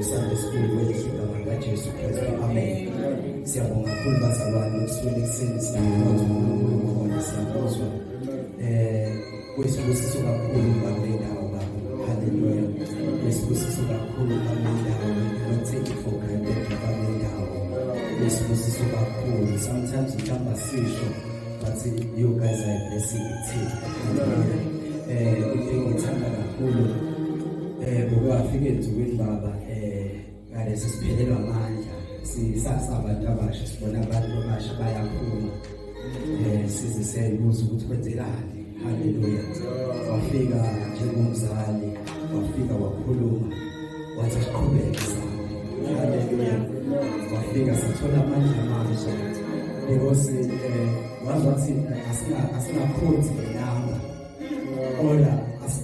Sunday School weligama likaJesu Kristu. Amen. Siyabonga kakhulu bazalwane ukuswele ekseni sinamnotho uNkulunkulu siyabuzwa. Kwesibusiso kakhulu babendawo babo. Hallelujah. Kwesibusiso kakhulu babendawo. Don't take it for granted babendawo. Kwesibusiso kakhulu. Sometimes mhlawumbe sisho but you guys are blessing too. Ngithanda kakhulu ngokwafika ensukwini baba ngalesi siphelelwa amandla sisasabantu abasha sibona abantu abasha bayaphuma size siyayibuza ukuthi kwenzelani. Hallelujah. Wafika njengomzali wafika wakhuluma wathi siqhubeke sami. Hallelujah. Wafika sathola amandla amasha because wathi asingakhothi ngenamba ola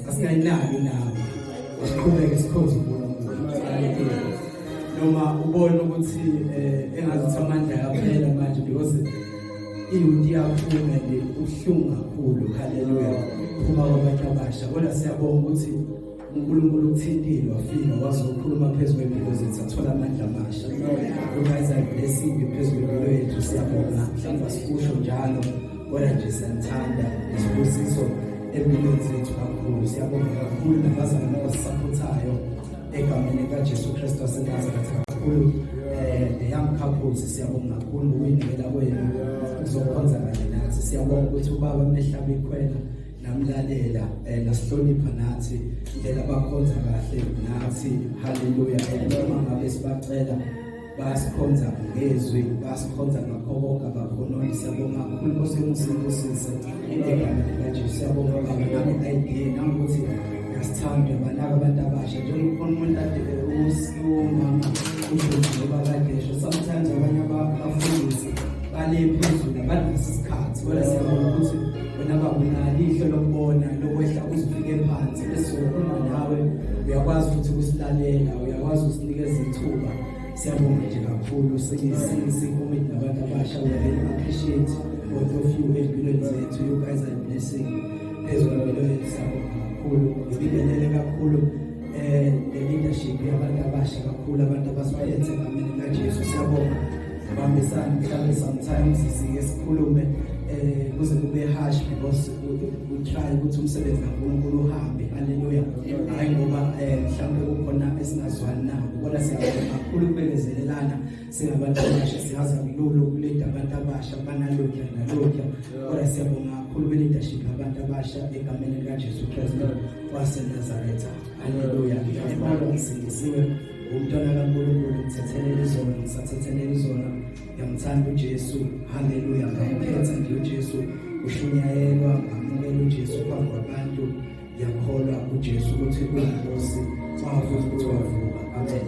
asingayinaki inamba siqhubeke sikhonze uNkulunkulu. Noma ubona ukuthi engazuthi amandla yaphela manje because iyuthi yaphuma le uhlungu kakhulu. Hallelujah. Phuma kwabantu abasha kodwa siyabonga ukuthi uNkulunkulu uthintile wafika wazokhuluma phezulu kwempilo zethu athola amandla amasha. You guys are blessing phezulu kwempilo yethu siyabonga. Mhlawumbe sikusho njalo kodwa nje siyathanda isibusiso empilweni zethu kakhulu. Siyabonga kakhulu nabazalwane abasisapothayo egameni likaJesu Kristu waseNazaretha kakhulu. The young couples siyabonga kakhulu ukuyinekela kwenu kuzokhonza kanye nathi. Siyabonga ukuthi ubaba mehlaba ikhwela namlalela nasihlonipha nathi indlela abakhonza kahle nathi. Hallelujah. Noma ngabe sibacela basikhonza ngezwi basikhonza ngakho konke abakhononi. Siyabonga kakhulu Nkosi umusindisise egameni likaJesu. Siyabonga baba nami idea nangokuthi yasithanda banaka abantu abasha njengoba umuntu ade umama uJesu bakadesho. Sometimes abanye abafundisi bale phezulu abangaso isikhathi kodwa siyabonga ukuthi wena babunalo ihlo lokubona lokwehla uzifike phansi esizokhuluma nawe uyakwazi ukuthi ukusilalela uyakwazi ukusinikeza ithuba. Siyabonga nje kakhulu sikhuluma nabantu abasha. We really appreciate both of you empilweni zethu. You guys are blessing phezulu kwempilo yethu. Siyabonga kakhulu ngibingelele kakhulu the leadership yabantu abasha kakhulu abantu abasiphethe egameni likaJesu. Siyabonga bambisana mhlawumbe sometimes sike sikhulume kuze kube harsh because we try ukuthi umsebenzi kaNkulunkulu uhambe. Hallelujah. Hayi ngoba mhlawumbe kukhona esingazwani nabo kodwa siyabonga kakhulu ukubekezelelana singabantu abasha. Siyazi akulula ukuleda abantu abasha banalokho nalokho kodwa siyabonga kakhulu be-leadership abantu abasha egameni likaJesu Kristu waseNazaretha. Hallelujah. Imali ngisindisiwe umntwana kaNkulunkulu ngithethelele izona ngisathethelele izona. Ngiyamthanda uJesu. Hallelujah. Ngiyamkhetha nje uJesu ushunyayelwa ngamukela uJesu phambi kwabantu. Ngiyakholwa uJesu ukuthi uyinkosi wavuka ukuthi wavuka. Amen.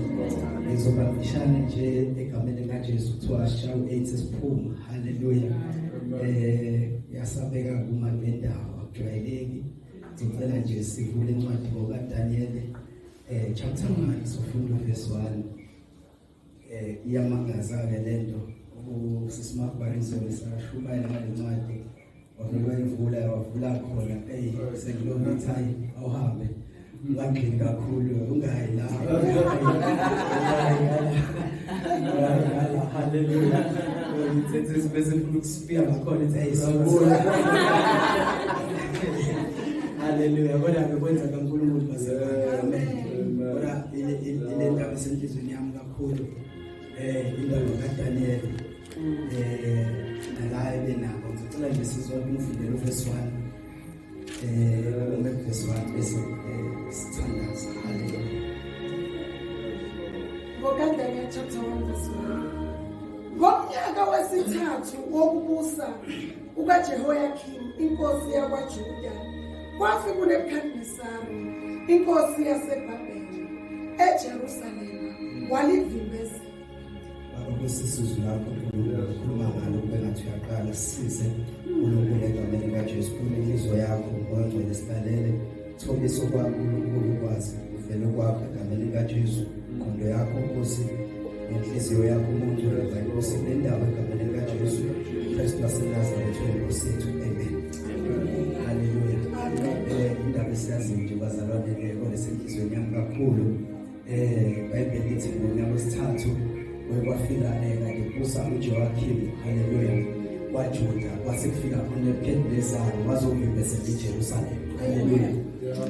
Ngizoba ngishane nje egameni likaJesu kuthiwa sishaye 8 siphuma. Hallelujah. Yasabeka kuma bendawo akujwayeleki. Ngicela nje sivule incwadi kaDaniel chapter 1 sifunda verse 1. Iyamangaza-ke lento usisimakubarizo lisashumayela ngale ncwadi wavula khona sekulona thayi awuhambe ungangeni kakhulu ungayi la. Hallelujah. Ngithethe bese funa ukusifika ngakhona ethi ayisibona. Hallelujah. Kodwa ngikwenza kaNkulunkulu bazalwane. Amen. Kodwa ile ndaba esenhlizweni yami kakhulu indaba kaDaniel nala ebenabo. Ngicela nje sizonke umfundele verse 1 verse 1 bese sithandaza. Hallelujah. NgoDaniel chapter 1 verse 1. Ngomnyaka wesithathu wokubusa ukaJehoyakhini inkosi yakwaJuda kwafika uNebukadnesari inkosi yaseBhabheli eJerusalema walivimbezela. Sisizwe lapho ukhuluma ngalo bengathi uyaqala sisize uNkulunkulu egameni likaJesu. Imizwa yakho ngongcwele silalele thobiso kwakho uNkulunkulu kwazi uvele kwakho egameni likaJesu. Ingqondo yakho Nkosi nenhliziyo yakho umuntu wenza inkosi nendawo egameni likaJesu Kristu waseNazaretha inkosi yethu. Amen. Hallelujah. Indaba esiyazi nje bazalwane kodwa senhlizweni yami kakhulu iBhayibheli lithi ngonyaka wesithathu kwafika kade kubusa uJoakim, haleluya, kwaJuda, kwase kufika uNebukadnezar wazovimbezela iJerusalem, haleluya.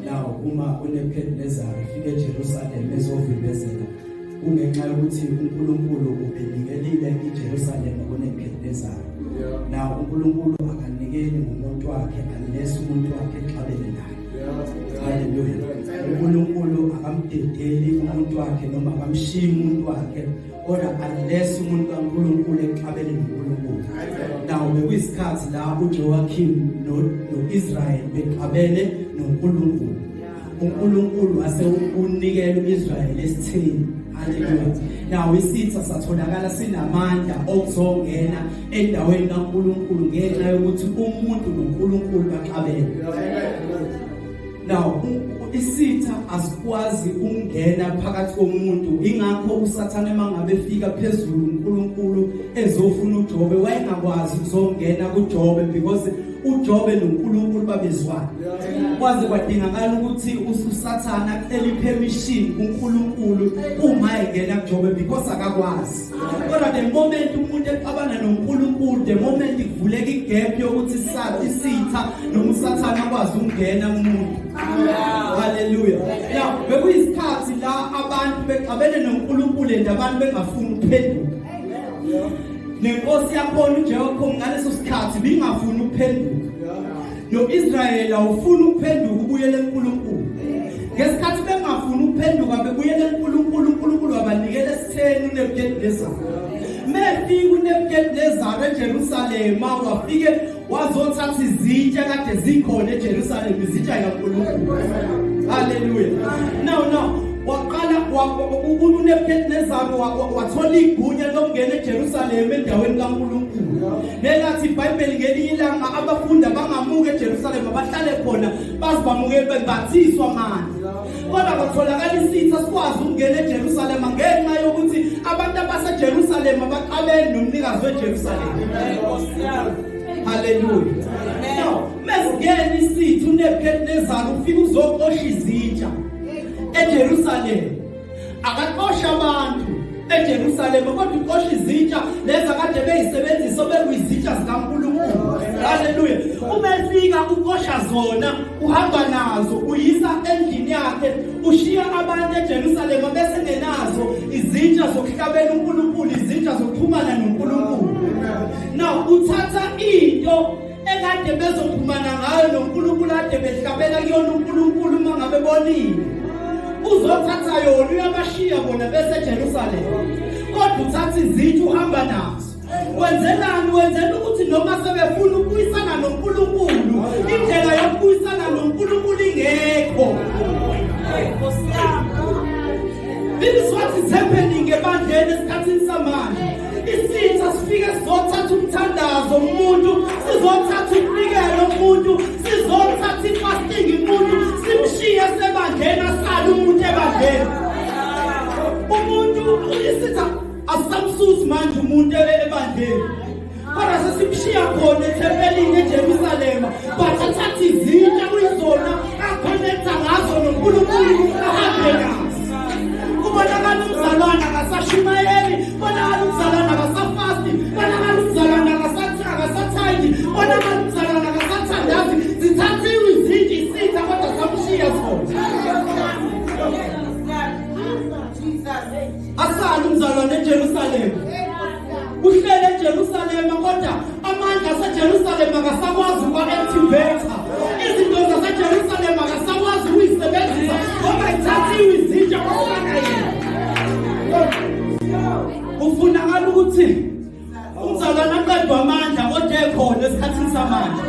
Now uma uNebukadnezar ufike eJerusalem ezovimbezela kungenxa yokuthi uNkulunkulu ubenikelile iJerusalem kuNebukadnezar. Now uNkulunkulu akanikeli umuntu wakhe unless umuntu wakhe exabene naye. Haleluya. uNkulunkulu akamdedeli umuntu wakhe noma akamshiyi umuntu wakhe, kodwa unless umuntu kaNkulunkulu exabene noNkulunkulu. Now bekuyisikhathi la uJoakim noIsrael bexabene noNkulunkulu. uNkulunkulu wase unikela uIsrael esitheni. Haleluya. Now isitha satholakala sinamandla okuzongena endaweni kaNkulunkulu ngenxa yokuthi umuntu noNkulunkulu baxabene. Now isitha asikwazi ukungena phakathi komuntu, ingakho uSathane mangabe efika phezulu uNkulunkulu ezofuna uJobe wayengakwazi ukuzongena kuJobe because uJobe noNkulunkulu babezwana. Kwaze kwadingakala ukuthi uSathane acele permission kuNkulunkulu uma engena kuJobe because akakwazi. Kodwa the moment umuntu exabana noNkulunkulu, the moment kuvuleka igap yokuthi isitha noma uSathane akwazi ukungena kumuntu. Hallelujah. Now bekuyisikhathi la abantu bexabene noNkulunkulu and abantu bengafuni ukuphenduka. Nenkosi yakhona uJehoyakhimi ngaleso sikhathi bingafuni ukuphenduka. NoIsrael awufuni ukuphenduka ubuyele kuNkulunkulu. Ngesikhathi bengafuni ukuphenduka bebuyele kuNkulunkulu, uNkulunkulu wabanikela esitheni uNebukadnezar. Mefika uNebukadnezar eJerusalem wafike wazothatha izitsha kade zikhona eJerusalem, izitsha kaNkulunkulu. Hallelujah. Now waqala uNebukadnezar wathola igunya lokungena eJerusalem endaweni kaNkulunkulu. Nelathi iBhayibheli ngelinye ilanga abafundi abangamuke eJerusalem abahlale khona bazibamukele bebathiswa manje. Kodwa kwatholakala isitha sikwazi ukungena eJerusalem ngenxa yokuthi abantu abaseJerusalem abaqabene nomnikazi weJerusalem. Hallelujah. Now mesingena isitha uNebukadnezar ufika uzoqosha izitsha eJerusalem. Akaqosha abantu eJerusalem kodwa uqosha izitsha leza kade beyisebenzisa bekuyizitsha zikaNkulunkulu. Haleluya. Uma efika uqosha zona uhamba nazo uyisa endlini yakhe, ushiya abantu eJerusalem bese ngenazo izitsha zokuhlabela uNkulunkulu, izitsha zokuxhumana noNkulunkulu. Now uthatha into ekade bezoxhumana ngayo noNkulunkulu ade behlabela kuyona uNkulunkulu mangabe bonile. Uzothatha yona uyabashiya bona bese eJerusalem. Kodwa uthatha izitsha uhamba nazo. Wenzelani? Wenzela ukuthi noma sebefuna ukubuyisana noNkulunkulu, indlela yokubuyisana noNkulunkulu ingekho. This is what is happening ebandleni esikhathini samanje. Isitha sifike sizothatha umthandazo umuntu, sizothatha ukunikela umuntu, sizothatha ifasting umuntu, simshiye sebandleni asala umuntu ebandleni. Umuntu isitha asamsusi manje umuntu ebandleni. Kodwa sesimshiya khona ethempelini eJerusalem, bathatha izitsha kuyizona akhonekta ngazo noNkulunkulu ahambe nazo. Kubonakala umzalwana akasashumayeli, bonakala umzalwana akasafasti, bonakala umzalwana akasathayi, bonakala umzalwana akasathandazi. Zithathiwe izitsha isitha kodwa samshiya zona. Asala umzalwana eJerusalem. Uhlele eJerusalem kodwa amandla aseJerusalem akasakwazi ukwa-activate. Izinto zaseJerusalem akasakwazi ukuyisebenzisa ngoba ithathiwe izitsha kwasana yena. Ufunakala ukuthi umzalwana aqedwe amandla kodwa ekhona esikhathini samanje.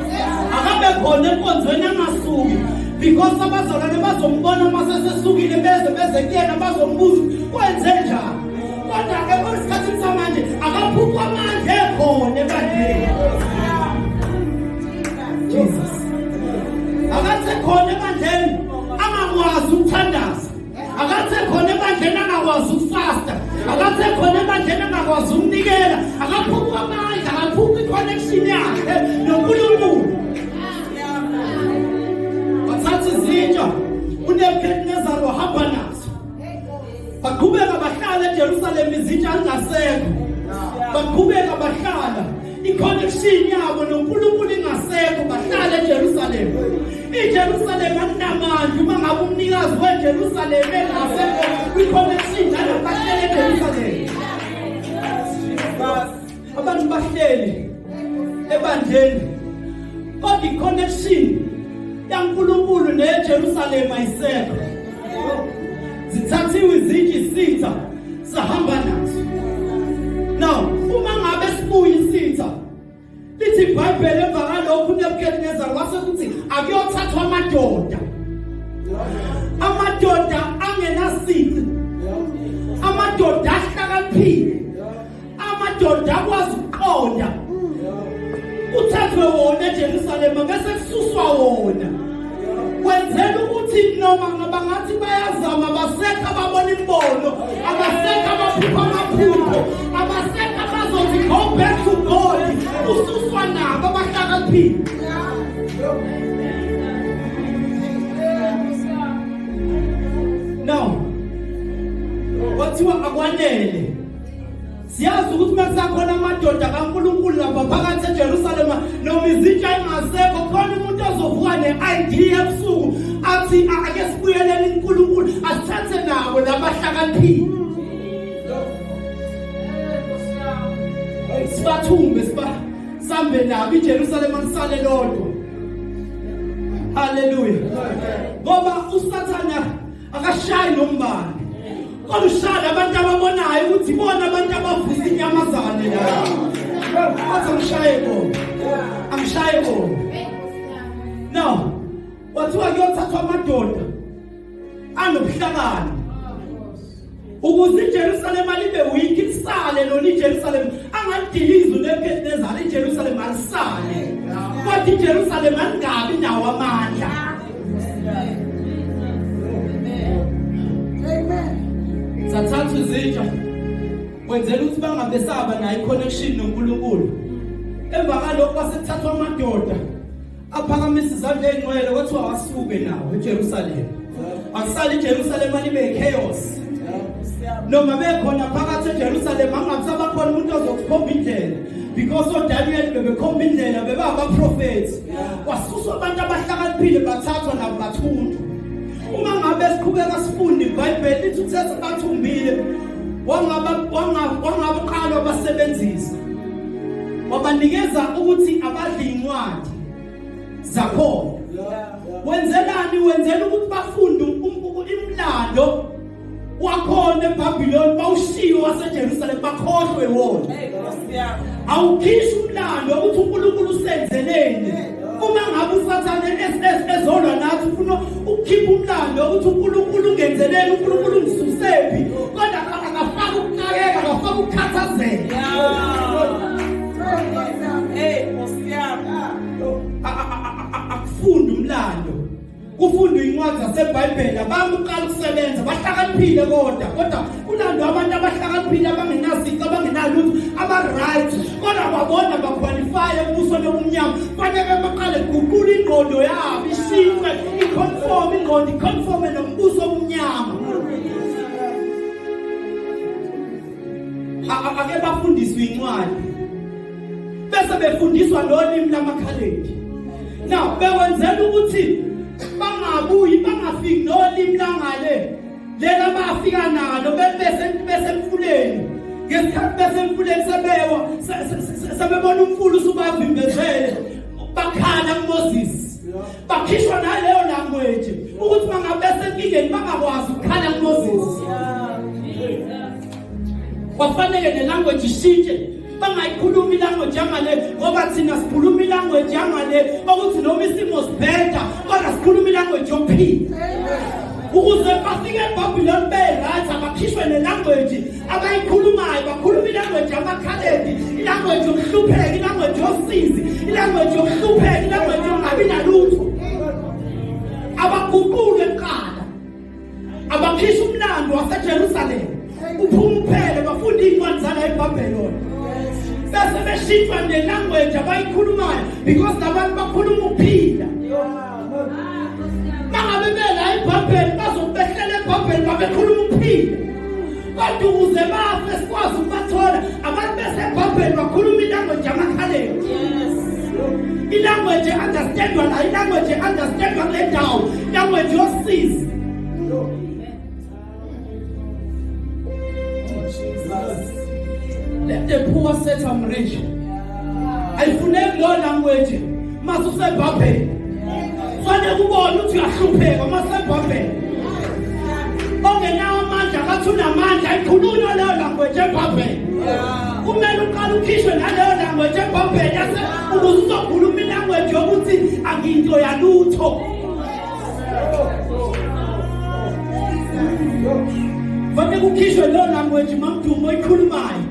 Akabe khona enkonzweni angasuki because abazalwane bazombona mase sesukile beze kuyena bazombuza kwenze njani. Kodwa ke kwesikhathini samanje akaphupha amandla ekhona ebandleni. Jesus. Akathe khona ebandleni angakwazi ukuthandaza. Akathe khona ebandleni angakwazi ukufasta. Akathe khona ebandleni angakwazi ukunikela. Akaphupha amandla, akaphupha iconnection yakhe noNkulunkulu. Wathatha izitsha uNebukadnezar wahamba nazo. baqhubeka bahlala eJerusalem izinja ingasekho baqhubeka bahlala i-connection yabo noNkulunkulu ingasekho bahlala eJerusalem. iJerusalem akunamandla uma ngabe umnikazi weJerusalem engasekho kwi-connection nalo bahlala eJerusalem. Abantu bahleli ebandleni kodwa i-connection yaNkulunkulu neJerusalem ayisekho. Zithathiwe izinja isitha sahamba nazo. Now uma ngabe sibuya isitha lithi iBhayibheli emva kalokhu uNebukadnezar wase kuthi akuyothathwa amadoda angenasici, amadoda ahlakaniphile, amadoda akwazi ukuqonda. Uthathwe wona eJerusalem ngase kususwa wona. Wenzela ukuthi noma ngabangathi bayazama abasekho ababona imbono, abasekho abaphupha amaphupho, abasekho abazothi go back to God. Ususwa nabo abahlakaniphile. Now wathiwa akwanele. Siyazi ukuthi makusakhona amadoda kaNkulunkulu lapha phakathi eJerusalem noma izinja ingasekho khona umuntu ozovuka ne-idea ebusuku athi ake sibuyelele uNkulunkulu asithathe nabo labahlakaniphile. Sibathumbe sambe nabo iJerusalem alisale lodwa. Hallelujah. Ngoba uSathana akashayi nombani. Kodwa ushaya abantu ababonayo ukuthi bona abantu abavusa inyamazane la. Athi angishaye bona. Now, wathiwa kuyothathwa amadoda anobuhlakani. Ukuze iJerusalem libe weak lisale lona iJerusalem angadilizo neBhethesda iJerusalem alisale. Kodwa iJerusalem angabi nawo amandla. Zathathu izinja wenzela ukuthi bangabesaba nayo i-connection noNkulunkulu. Emva kalokho kwasethathwa amadoda aphakamisa izandla ezingcwele kwathiwa awasuke nawo eJerusalem. Akusali iJerusalem libe chaos. Noma bekhona phakathi eJerusalem angabisaba khona umuntu ozokukhomba indlela because oDaniel bebekhomba indlela bebabaprofethi. Kwasuswa abantu abahlakaniphile bathathwa nabo bathunjwa. Uma ngabe siqhubeka sifunde iBhayibheli lithi uthethe bathumbile wangabaqala abasebenzisa wabanikeza ukuthi abadle incwadi zakho. Wenzelani? Wenzela ukuthi bafunde imlando wakhona eBhabhiloni bawushiye waseJerusalem bakhohlwe wona. Awukhishi umlando ukuthi uNkulunkulu usenzeleni. Uma ngabe uSathane ezolwa nathi ufuna ukukhipha umlando ukuthi uNkulunkulu ungenzeleni, uNkulunkulu ungisusephi, kodwa akafaka ukunakeka, akafaka ukukhathazeka. Akufunda umlando, kufundwa incwadi zaseBhayibheli. Abamqala ukusebenza bahlakaniphile kodwa kulando abantu abahlakaniphile abangenaziko abangenalutho aba-right kodwa babona baqualify ebusweni obumnyama. Fanele baqale guqula ingqondo yabo ishintshwe iconforme nombuso obumnyama. Ake bafundiswe incwadi bese befundiswa nolimi lamakhaledi. Now bewenzela ukuthi bangabuyi bangafiki nolimi langale lela bafika nalo bese emfuleni. Ngesikhathi bese emfuleni sebebona umfula usubavimbezele bakhala kuMoses. Bakhishwa naleyo language ukuthi bangabese enkingeni bangakwazi ukukhala kuMoses. Kwafanele nelanguage ishintshe bangayikhuluma ilanguage yangale ngoba thina sikhuluma ilanguage yangale ukuthi noma isimo sibheda kodwa sikhuluma ilanguage yokuphila. Ukuze bafike eBhabhiloni be-right abakhishwe nelanguage abayikhulumayo bakhuluma ilanguage yamakhaledi, ilanguage yokuhlupheka, ilanguage yosizi, ilanguage yokuhlupheka, ilanguage yongabi nalutho. Abaguqule kuqala abakhishwe umlando waseJerusalem uphuma uphele bafunde iy'ncwadi zala eBhabhiloni. Bese beshintshwa nelanguage abayikhulumayo because nabantu bakhuluma ukuphila. Mangabe bela eBhabheli bazobehlele eBhabheli babekhuluma ukuphila. kodwa ukuze bafe sikwazi ukubathola abantu beseBhabheli bakhuluma ilanguage yamakhaleni. Ilanguage understandwa la, ilanguage understandwa kule ndawo, ilanguage yosizi. Let the poor say I'm rich. Ayifuneki lo language masuseBhabheli. Fanele kubona ukuthi uyahlupheka masuseBhabheli. Ongenawo amandla akathi unamandla ayikhulunywa leyo language eBhabheli. Kumele uqale ukhishwe naleyo language eBhabheli yase ukuze uzokhuluma ilanguage yokuthi angiyinto yalutho. Fanele kukhishwe leyo language mamdumo oyikhulumayo.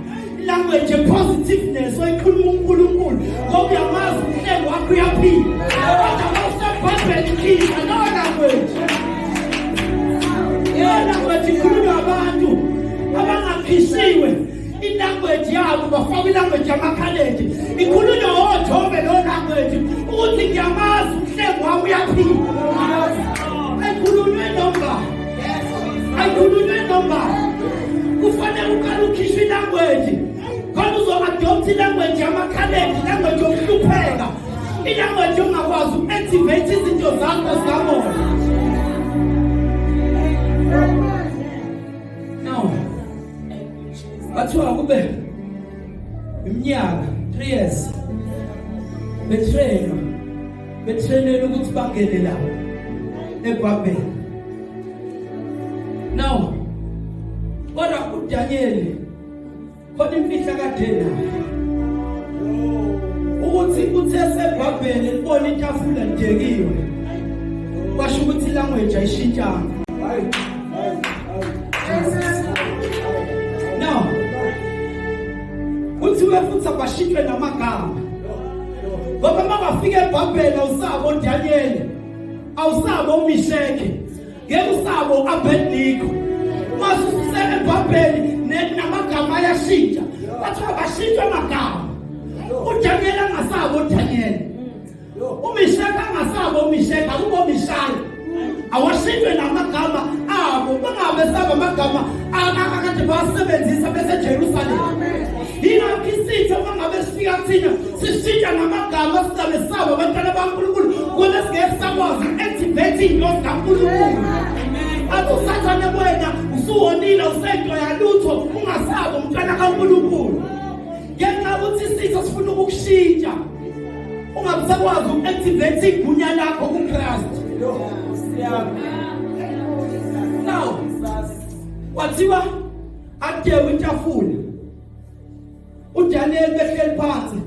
Language positiveness oyikhuluma uNkulunkulu ngoba uyamazi umhlengi wakho uyaphila. Kodwa mawuseBhabheli khishwa leyo language. Language ikhulunywa abantu abangakhishiwe ilanguage yabo bafaka ilanguage yamakhaleni. Ikhulunywa oJobe lo language ukuthi ngiyamazi umhlengi wami uyaphila. Ayikhulunywe noma. Ayikhulunywe noma. Kufanele uqale ukhishwe ilanguage. Khona uzo-adopt ilanguage yamakhaleni, ilanguage yokuhlupheka. Ilanguage ongakwazi uku-activate izinto zakho zikamoya. Now, bathiwa kube iminyaka 3 years betrainela ukuthi bangene la eBhabheli. Now, kodwa uDaniel khona imfihla kade nayo ukuthi uthe seBhabheli libona itafula lidekiwe kwasho ukuthi ilanguage ayishintshanga. Now, kuthiwe futhi abashintshwe namagama. Ngoba mabafika eBhabheli awusabo uDaniel, awusabo uMeshaki, ngeke usabo Abednego. Mase ususe eBhabheli namagama ayashintsha. Bathiwa bashintshwe amagama. uDaniel angasabo uDaniel. uMeshaki angasabo uMeshaki, akubo Mishali. Awashintshwe namagama abo bangabe saba amagama akade basebenzisa bese Jerusalem. Yingakho isitho mangabe sifika thina sishintsha namagama singabe saba abantwana baNkulunkulu ngoba singeke sakwazi activate into zikaNkulunkulu. Athi usathane wena usuwonile usento yalutho ungasaba umntwana kaNkulunkulu. Ngenxa ukuthi isitho sifuna ukukushintsha ungabisakwazi uku-activate igunya lakho kuKristu. Now, wathiwa adewe itafula. uDaniel behleli phansi.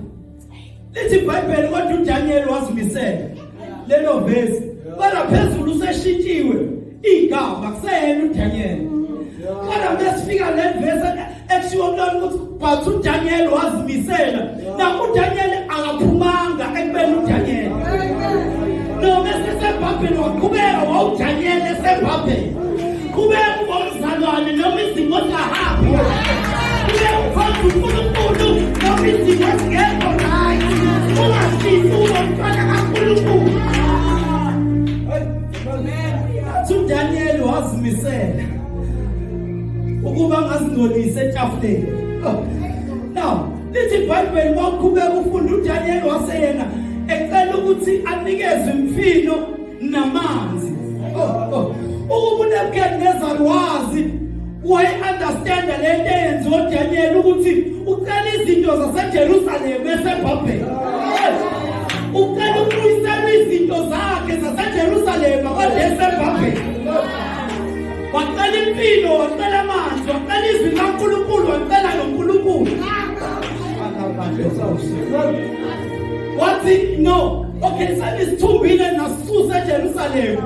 Lithi iBhayibheli kodwa uDaniel wazimisela. Lelo verse kodwa phezulu useshintshiwe igama kuseyena uDaniel. Kodwa besifika le verse ekushiwo kulona ukuthi but uDaniel wazimisela. Na uDaniel akaphumanga ekubeni uDaniel. No, seBhabheli waqhubeka wawuDaniel eseBhabheli. Qhubeka ubomzalwane noma izimo zahambi. Qhubeka ukhonza uNkulunkulu noma izimo zingekho right. Ungashisi umntwana kaNkulunkulu. uDaniel wazimisela ukuba ngazingcolise etafuleni. Now, lithi iBhayibheli waqhubeka ufunda uDaniel waseyena ecela ukuthi anikezwe imfino namanzi. Ukuba uNebukadnezar wazi wayi-understand lento eyenziwa uDaniel ukuthi ucela izinto zaseJerusalem eseBhabheli. Ucela ukubuyisela izinto zakhe zaseJerusalem kodwa eseBhabheli. Wacela impilo, wacela amanzi, wacela izwi likaNkulunkulu, wacela noNkulunkulu. Wathi no, okay, senisithumbile nasisusa eJerusalem.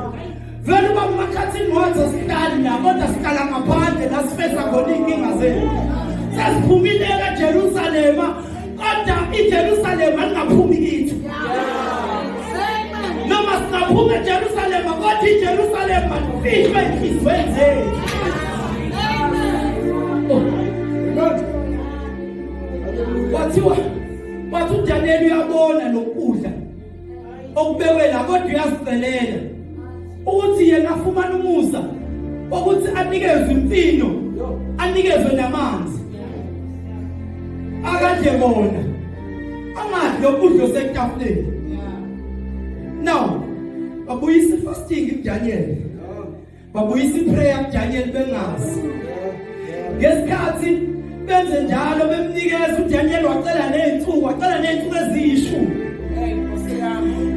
Vele uba kumakhathini wathi asihlali la kodwa sihlala ngaphandle la sifeza khona iy'nkinga zethu. Sesiphumile eJerusalema kodwa iJerusalema lingaphumi kithi. Noma singaphuma eJerusalema kodwa iJerusalema lifishwe enhliziyweni zethu. Wathi uDaniel uyabona lokudla okubekwe la kodwa uyazicelela ukuthi yena afumane umusa ukuthi anikezwe imfino, anikezwe akade bona angadli ukudla osetafuleni. Now babuyisa fasting kuDaniel, babuyisa prayer kuDaniel bengazi. Ngesikhathi benze njalo bemnikeza uDaniel wacela ney'nsuku eziyishumi.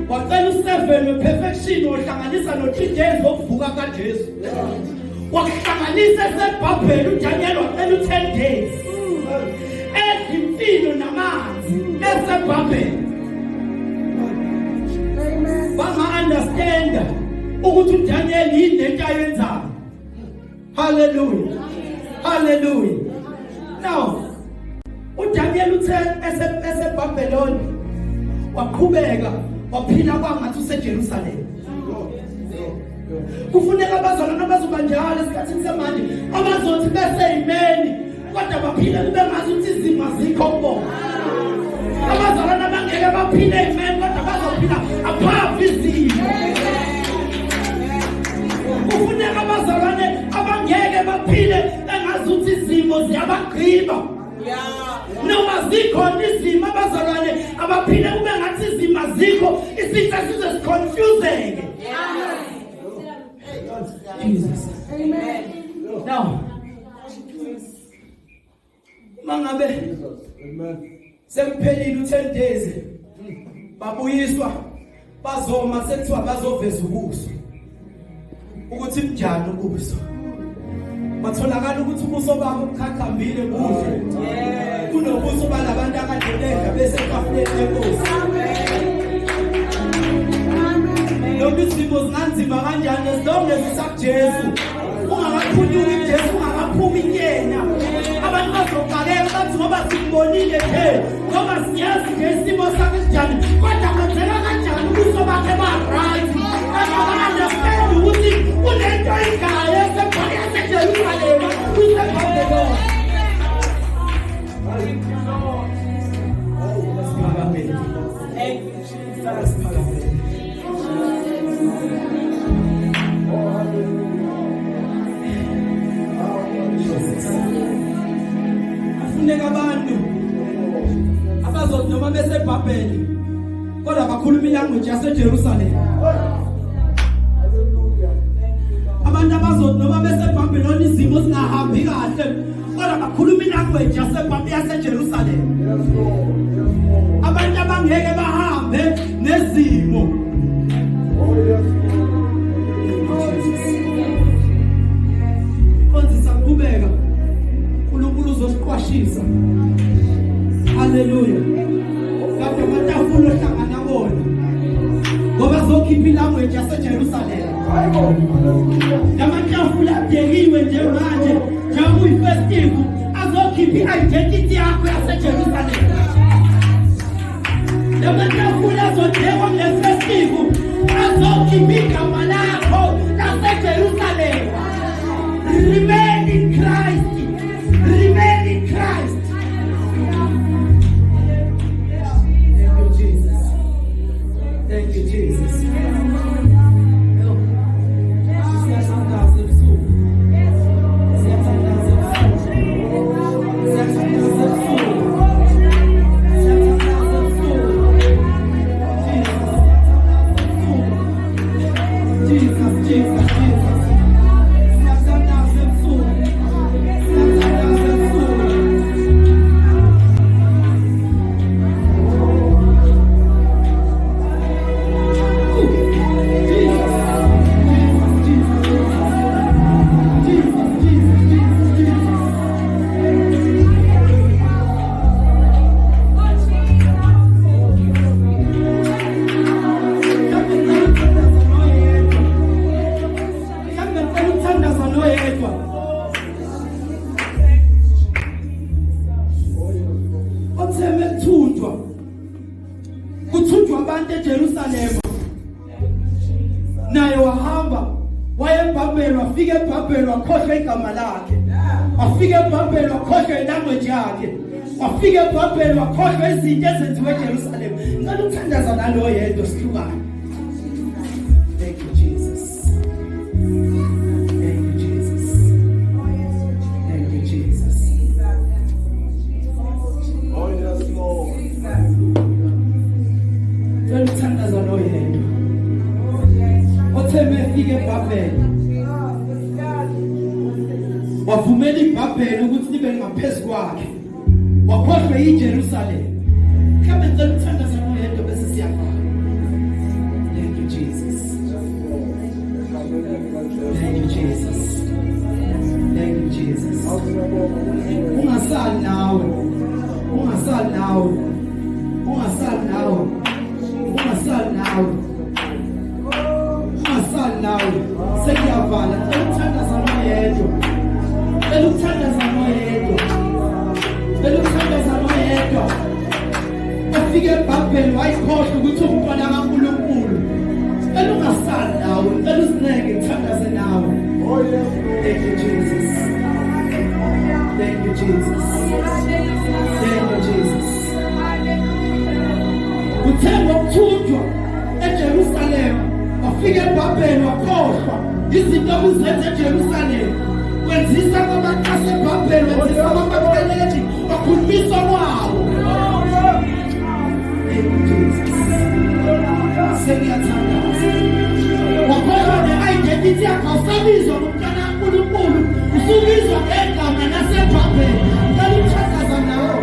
Wacela u7 weperfection ohlanganisa no3 days wokuvuka kaJesu. Wakuhlanganisa eseBhabheli uDaniel wacela u10 days. Impilo namanzi eseBhabheli. Banga-understand ukuthi uDaniel yini lento ayenzayo. Hallelujah. Hallelujah. Now, uDaniel uthe eseBhabheloni waqhubeka waphila kwangathi useJerusalem. Kufuneka abazalwane abazoba njalo esikhathini samanje abazothi bese imeni kodwa baphile bengazi ukuthi izimo azikho kubona. Abazalwane abangeke baphile imeni kodwa bazophila above izimo. Kufuneka abazalwane abangeke baphile bengazi ukuthi izimo ziyabagqiba. Noma zikhona izimo abazalwane abaphile kube ngathi izimo azikho, isitha size siconfuseke. Jesus. Amen. Now, mangabe sekuphelile u10 days babuyiswa bazoma sekuthiwa bazoveza ubuso ukuthi kunjani ubuso. Batholakala ukuthi ubuso babo bukhakhambile kuhle kunobuso balabantu akadedela bese kafuleni enkosi. Noma izimo zinganzima kanjani ezilonge zisakuJesu ungakaphunyuki uJesu ungakaphumi yena abantu bazoqaleka bathi ngoba simbonile nje ngoba siyazi nje isimo sakhe sinjani kodwa kwenzeka kanjani ubuso bakhe ba-right aba-understand ukuthi unento ingayo eseJerusalema kuseBhabheloni. Kufuneka abantu abazothi noma beseBhabheli kodwa bakhuluma ilanguage yaseJerusalem. Abantu abazothi noma beseBhabheloni izimo zingahambi kahle kodwa bakhuluma ilanguage yaseJerusalem. Abantu abangeke bahambe nezimo. Konke sakubeka uNkulunkulu uzosiqwashisa. Hallelujah. Kade amatafula ohlangana bona ngoba zokhipha ilanguage yaseJerusalem. Amatafula abhekiwe nje manje njengoba uyifestive azokhipha i-identity yakho yaseJerusalem. Amatafula azodekwa ngefestive azokhipha igama lakho laseJerusalem. Remain in Christ. Remain in Christ. Thank you, Jesus. Thank you, Jesus. Kuthunjwa abantu eJerusalem naye wahamba wayeBhabheli wafika eBhabheli wakhohlwa igama lakhe, wafika eBhabheli wakhohlwa ilanguage yakhe, wafika eBhabheli wakhohlwa izinto ezenziwe eJerusalem. Ngicela ukuthandaza nalo yedwa sihlukane. Thank you Jesus. Thank you Jesus. Thank you Jesus. wavumela iBhabheli ukuthi libe ngaphezu kwakhe, wakhohlwa iJerusalem. Mhlawumbe ngicela ukuthandaza noyedwa bese siyafana. Thank you Jesus. Thank you Jesus. Thank you Jesus. Ungasali nawe. Ungasali nawe. Ungasali nawe. Ungasali nawe. Ungasali nawe. Sekuyavala. Ngicela ukuthandaza noyedwa. Ngicela ukuthandaza noyedwa. Ngicela ukuthandaza noyedwa. Ufike eBhabheli wayikhohlwa ukuthi umntwana kaNkulunkulu. Ngicela ungasali nawe. Ngicela usineke ngithandaze nawe. Thank you Jesus. Thank you Jesus. Thank you Jesus. Uthemba ukuthunjwa eJerusalem, wafika eBhabheli wakhohlwa izinto obuzenza eJerusalem. Wenzisa kwabantu baseBhabheli, wenzisa abapheleli, wakhulumisa kwawo. Thank you Jesus. Sengiyathandaza. Wakhohlwa ne-identity yakho, awusabizwa ngomntwana kaNkulunkulu, usubizwa ngegama laseBhabheli. Ngicela ukuthandaza nawe.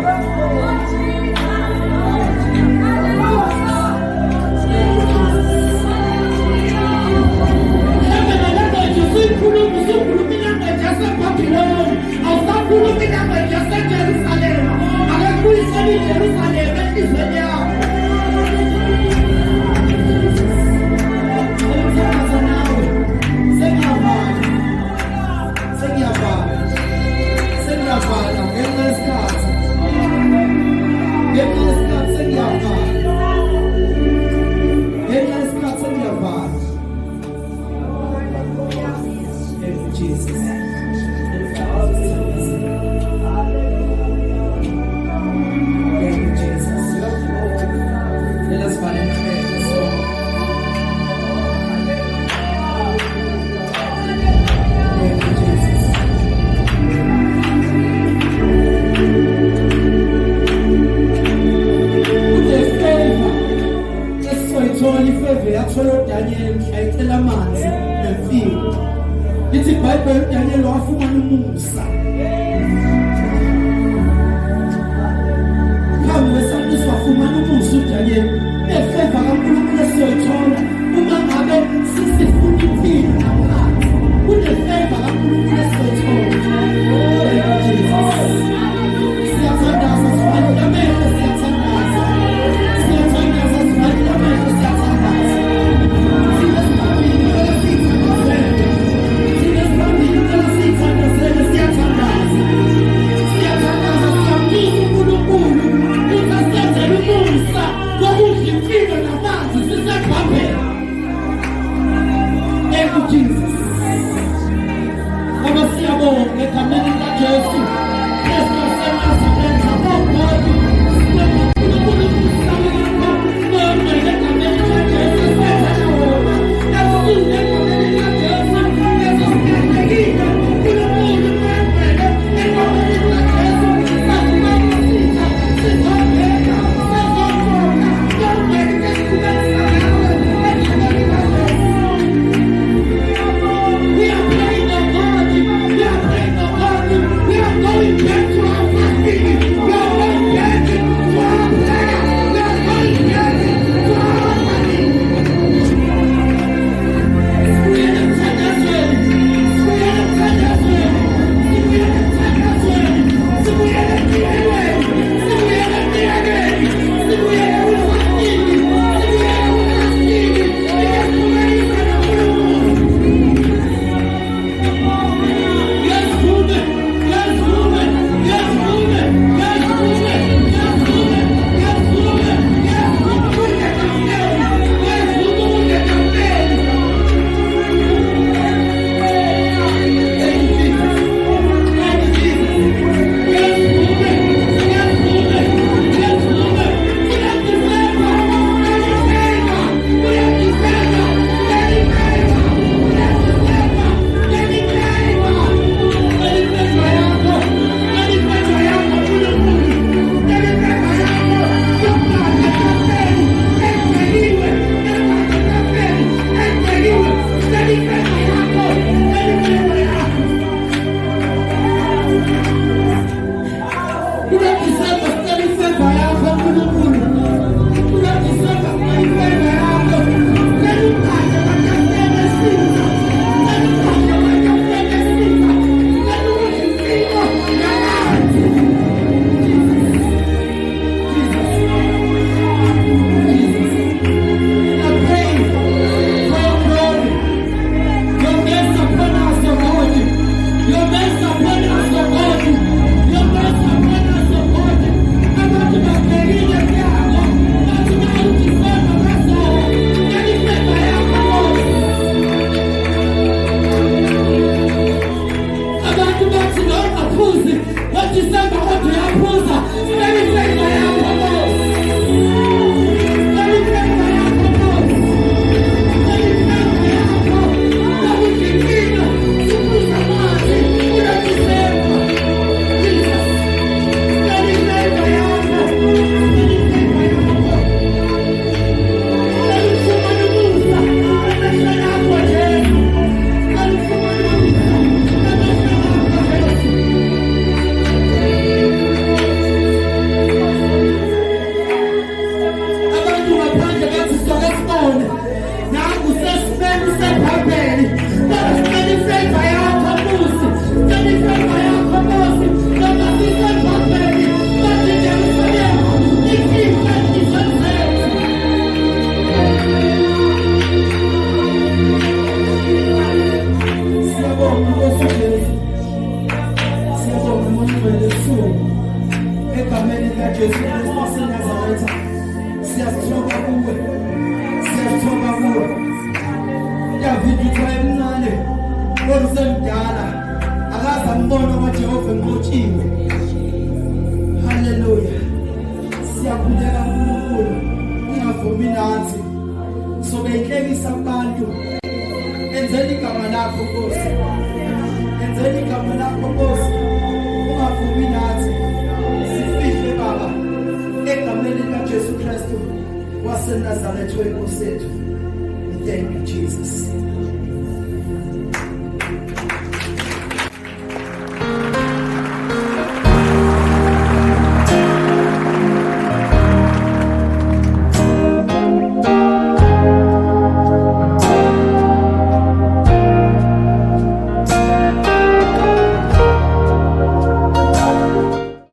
Usukhuluma ilanguage yaseBhabhiloni, awusakhulumi ilanguage yaseJerusalem. Akakubuyiseli iJerusalem enhlizweni yakho. Ngiyathandaza nawe. Sengiyavala. Sengiyavala. Sengiyavala. Ngenxa yesikhathi. Ngenxa yesikhathi sengiyavala. Ngenxa yesikhathi sengiyavala. Jesus. Thank you, Jesus. Let us find in prayer this morning. Thank you, Jesus. Ute favor. Esizayithola ifavor yathola uDaniel ayicela amanzi nemfilo. Lithi iBhayibheli uDaniel wafumana umusa. Khambe besantu wafumana umusa uDaniel. Efeva kaNkulunkulu esiyoyithola uma ngabe sisifuna impilo ngaphansi. Kunefeva kaNkulunkulu esiyoyithola. Siyathandaza sivalile amehlo, siyathandaza. Siyathandaza sivalile amehlo, siyathandaza. Jesus. Kama siyabonga egameni likaJesu. Yesu asebenza ngenxa yokuthi uNkulunkulu usamela konke egameni likaJesu senza wona. Asule egameni likaJesu. Yesu siyakekile. uNkulunkulu kwenzele egameni likaJesu. Sasibambisisa, sizobheka, sizobona. Konke esiqhubekisa ngawe egameni likaJesu. We are praying, oh God. We are praying, oh God. We are going back to our fasting. Hallelujah. Siyakhuleka uNkulunkulu ungavumi nathi sobeyihlekisa abantu enzeni igama lakho Nkosi enzeni igama lakho Nkosi ungavumi nathi sifihle Baba egameni likaJesu Kristu waseNazaretha wenkosi yethu. Thank you Jesus.